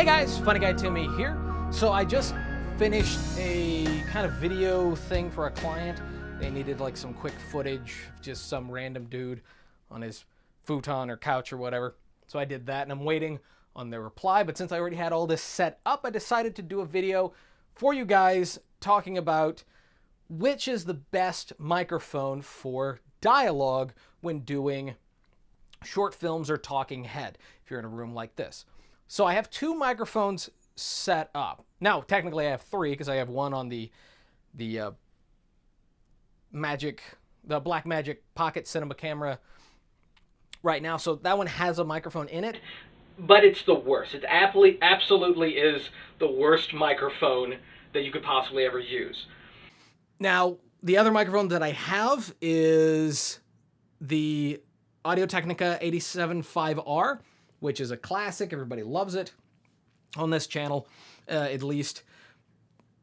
Hey guys, FunnyGuyTimmy here. So I just finished a kind of video thing for a client. They needed like some quick footage of just some random dude on his futon or couch or whatever. So I did that and I'm waiting on their reply. But since I already had all this set up, I decided to do a video for you guys talking about which is the best microphone for dialogue when doing short films or talking head if you're in a room like this. So I have two microphones set up. Now, technically I have three because I have one on the Blackmagic Pocket Cinema camera right now. So that one has a microphone in it, but it's the worst. It absolutely is the worst microphone that you could possibly ever use. Now, the other microphone that I have is the AudioTechnica AT875r, which is a classic. Everybody loves it on this channel, at least.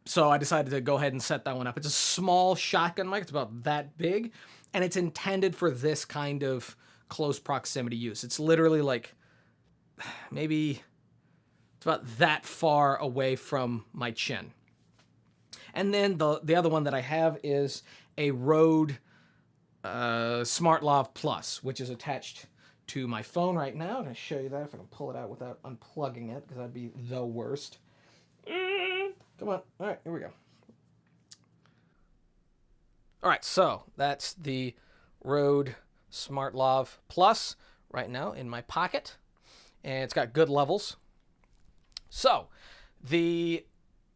So I decided to go ahead and set that one up. It's a small shotgun mic. It's about that big, and it's intended for this kind of close proximity use. It's literally like maybe it's about that far away from my chin. And then the other one that I have is a Rode SmartLav Plus, which is attached to my phone right now. I'm going to show you that if I can pull it out without unplugging it, because that'd be the worst. Come on. All right, here we go. All right, so that's the Rode SmartLav Plus right now in my pocket, and it's got good levels. So the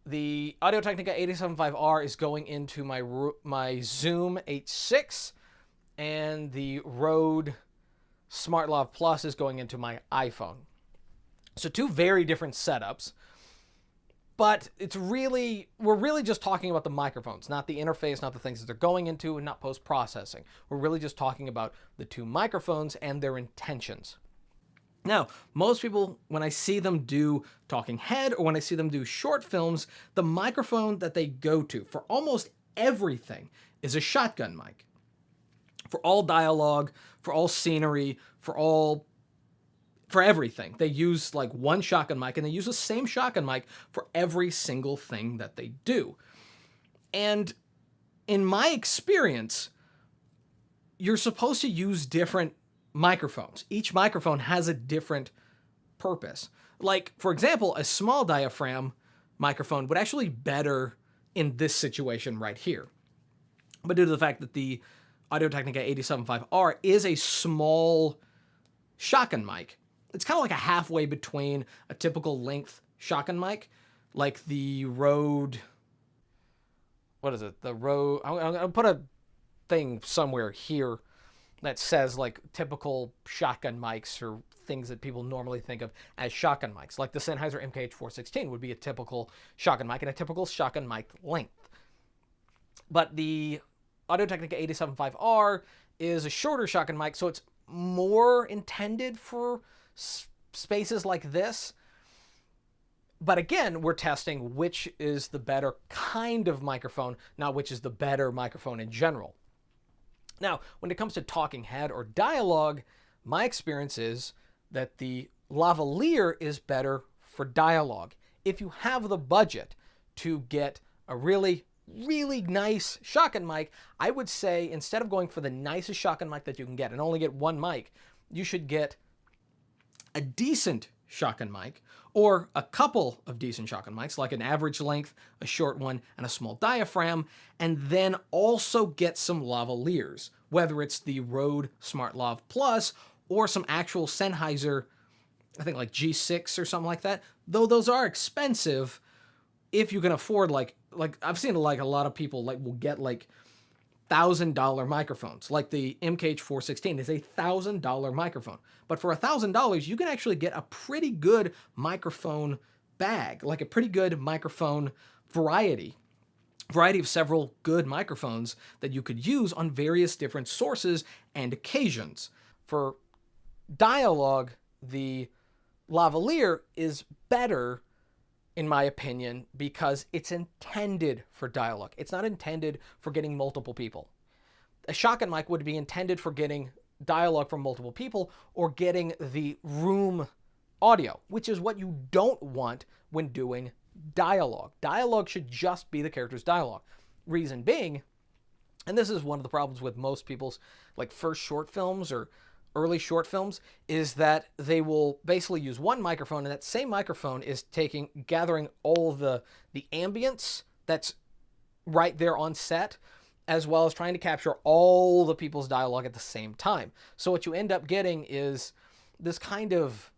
AudioTechnica AT875r is going into my Zoom H6, and the Rode SmartLav Plus is going into my iPhone. So two very different setups, but we're really just talking about the microphones, not the interface, not the things that they're going into, and not post-processing. We're really just talking about the two microphones and their intentions. Now, most people, when I see them do talking head or when I see them do short films, the microphone that they go to for almost everything is a shotgun mic. For all dialogue, for all scenery, for everything. They use like one shotgun mic, and they use the same shotgun mic for every single thing that they do. And in my experience, you're supposed to use different microphones. Each microphone has a different purpose. Like, for example, a small diaphragm microphone would actually be better in this situation right here. But due to the fact that the AudioTechnica AT875r is a small shotgun mic, it's kind of like a halfway between a typical length shotgun mic, like the Rode, what is it? The Rode, I'll put a thing somewhere here that says like typical shotgun mics or things that people normally think of as shotgun mics. Like the Sennheiser MKH416 would be a typical shotgun mic and a typical shotgun mic length. But the AudioTechnica AT875r is a shorter shotgun mic, so it's more intended for spaces like this. But again, we're testing which is the better kind of microphone, not which is the better microphone in general. Now, when it comes to talking head or dialogue, my experience is that the lavaliere is better for dialogue. If you have the budget to get a really nice shotgun mic, I would say instead of going for the nicest shotgun mic that you can get and only get one mic, you should get a decent shotgun mic or a couple of decent shotgun mics, like an average length, a short one, and a small diaphragm, and then also get some lavaliers, whether it's the Rode SmartLav Plus or some actual Sennheiser, I think like G6 or something like that, though those are expensive. If you can afford like I've seen like a lot of people like will get like $1,000 microphones. Like the MKH416 is a $1,000 microphone. But for $1,000, you can actually get a pretty good microphone bag, like a pretty good microphone variety of several good microphones that you could use on various different sources and occasions. For dialogue, the lavaliere is better, in my opinion, because it's intended for dialogue. It's not intended for getting multiple people. A shotgun mic would be intended for getting dialogue from multiple people or getting the room audio, which is what you don't want when doing dialogue. Dialogue should just be the character's dialogue. Reason being, and this is one of the problems with most people's like first short films or early short films, is that they will basically use one microphone, and that same microphone is gathering all the ambience that's right there on set, as well as trying to capture all the people's dialogue at the same time. So what you end up getting is this kind of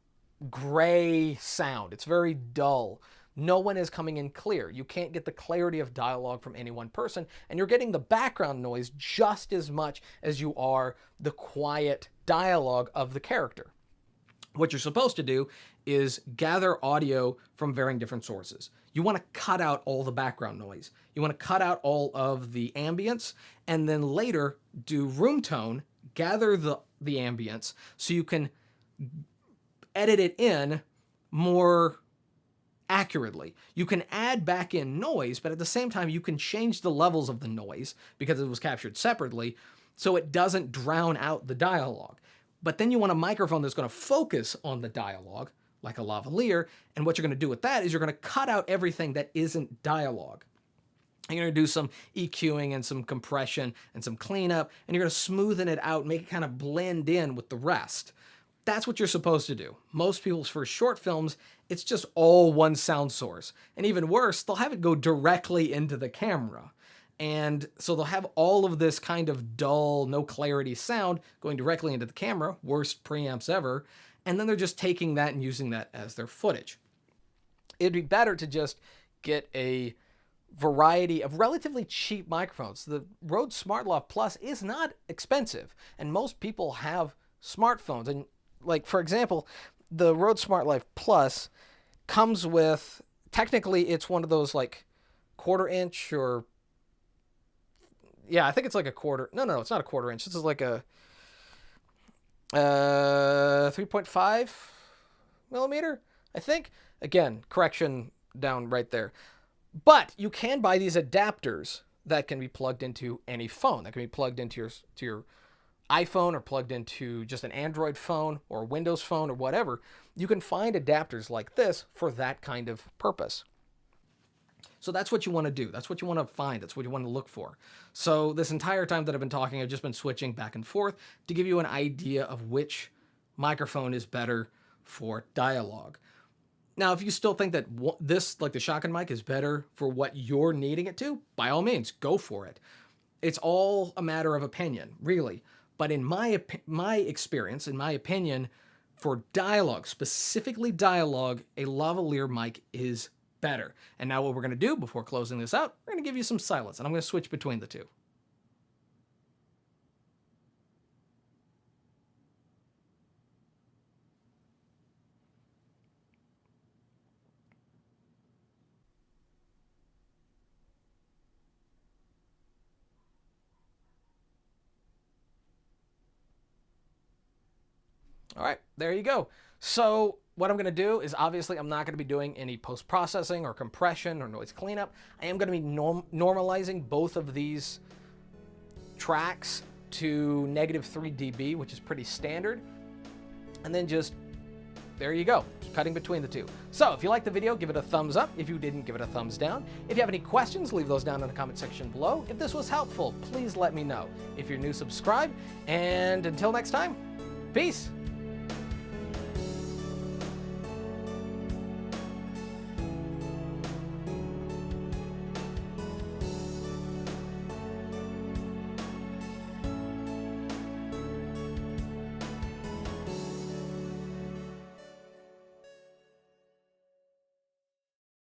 gray sound. It's very dull. No one is coming in clear. You can't get the clarity of dialogue from any one person, and you're getting the background noise just as much as you are the quiet dialogue of the character. What you're supposed to do is gather audio from varying different sources. You want to cut out all the background noise. You want to cut out all of the ambience, and then later do room tone, gather the ambience, so you can edit it in more accurately. You can add back in noise, but at the same time, you can change the levels of the noise because it was captured separately, so it doesn't drown out the dialogue. But then you want a microphone that's going to focus on the dialogue, like a lavaliere, and what you're going to do with that is you're going to cut out everything that isn't dialogue. And you're going to do some EQing and some compression and some cleanup, and you're going to smoothen it out, make it kind of blend in with the rest. That's what you're supposed to do. Most people's first short films, it's just all one sound source. And even worse, they'll have it go directly into the camera. And so they'll have all of this kind of dull, no clarity sound going directly into the camera, worst preamps ever, and then they're just taking that and using that as their footage. It'd be better to just get a variety of relatively cheap microphones. The Rode SmartLav Plus is not expensive, and most people have smartphones. And like, for example, the Rode SmartLav Plus comes with, technically it's one of those like 1/4 inch or, yeah, I think it's like a quarter. No, it's not a 1/4 inch. This is like a 3.5 millimeter, I think. Again, correction down right there. But you can buy these adapters that can be plugged into any phone. That can be plugged into your iPhone or plugged into just an Android phone or a Windows phone or whatever. You can find adapters like this for that kind of purpose. So that's what you want to do. That's what you want to find. That's what you want to look for. So this entire time that I've been talking, I've just been switching back and forth to give you an idea of which microphone is better for dialogue. Now, if you still think that this, like the shotgun mic, is better for what you're needing it to, by all means, go for it. It's all a matter of opinion, really. But in my experience, in my opinion, for dialogue, specifically dialogue, a lavaliere mic is better. And now what we're going to do before closing this out, we're going to give you some silence, and I'm going to switch between the two. All right, there you go. So what I'm going to do is, obviously, I'm not going to be doing any post-processing or compression or noise cleanup. I am going to be normalizing both of these tracks to -3 dB, which is pretty standard. And then just, there you go, just cutting between the two. So if you liked the video, give it a thumbs up. If you didn't, give it a thumbs down. If you have any questions, leave those down in the comment section below. If this was helpful, please let me know. If you're new, subscribe. And until next time, peace.